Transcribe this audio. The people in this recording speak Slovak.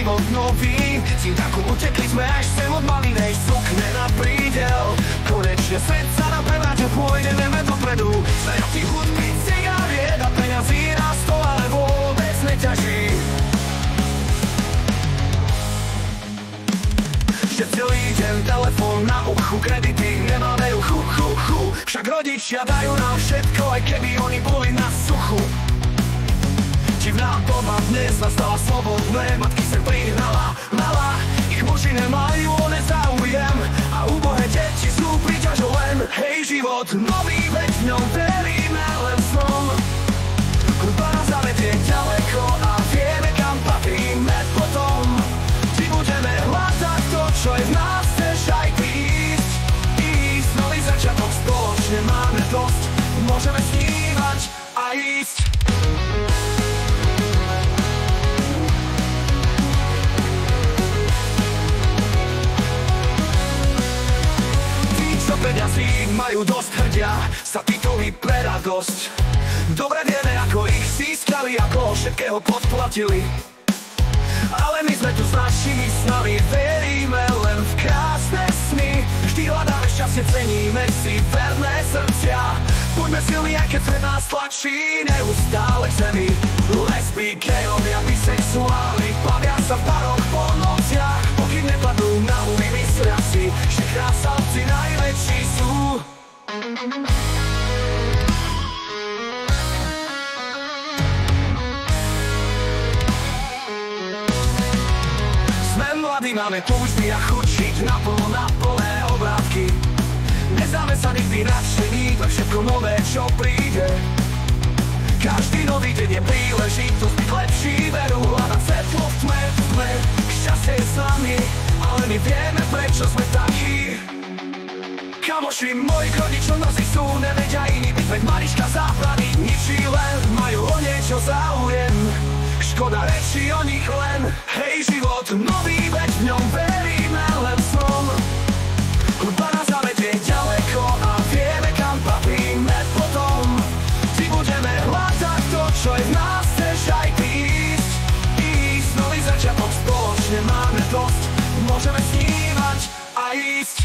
život nový. Zimtaku utekli sme až sem od malinej sukne na prídel. Konečne svet sa nám prevrátil, pôjdeme dopredu. Zajatí hudby, cigariet a peňazí nás to ale vôbec neťaží. Ešte celý deň telefón na uchu, kredity nemáme uchu, Však rodičia dajú nám všetko, aj keby oni boli na suchu. Divná doba dnes nastala slobodné, matky sa prihnala, malá. Ich muži nemajú o nezáujem a úbohé deti sú príťažou len. Hej, život nový, veď v ňom veríme len snom. Hudba nás zavedie ďaleko a vieme, kam patríme potom. Ty budeme hľadať to, čo je v nás, chceš aj ty ísť. Nový začiatok spoločne máme dosť, môžeme snívať a ísť. Peňazí majú dosť, hrdia sa tituly pre radosť. Dobre vieme, ako ich získali, ako všetkého podplatili. Ale my sme tu s našimi snami, veríme len v krásne sny. Vždy hľadáme šťastie, ceníme si verné srdcia. Buďme silní, aj keď svet nás tlačí neustále k zemi. Lesby, gejovia, bisexuáli bavia sa v baroch po nociach. Pokým nepadnú na umy, myslia si, že krásavci najväčší sú. Sme mladí, máme túžby a chuť žiť naplno na plné obrátky. Nezdáme sa nikdy nadšení pre všetko nové, čo príde. Každý nový deň je príležitosť byť lepší, veru hľadať svetlo v tme. Šťastie je s nami, ale my vieme, prečo sme takí. Kamoši, moji rodičov nosí sú, nevedia iní byť, veď malička zábrany ničí len. Majú o niečo záujem, škoda rečí o nich len. Hej, život nový, veď v ňom veríme len snom. Hudba nás zavedie ďaleko a vieme, kam patríme potom. Ty budeme hľadať to, čo je v nás, chceš aj ty ísť. Nový začiatok spoločne máme dosť, môžeme snívať a ísť.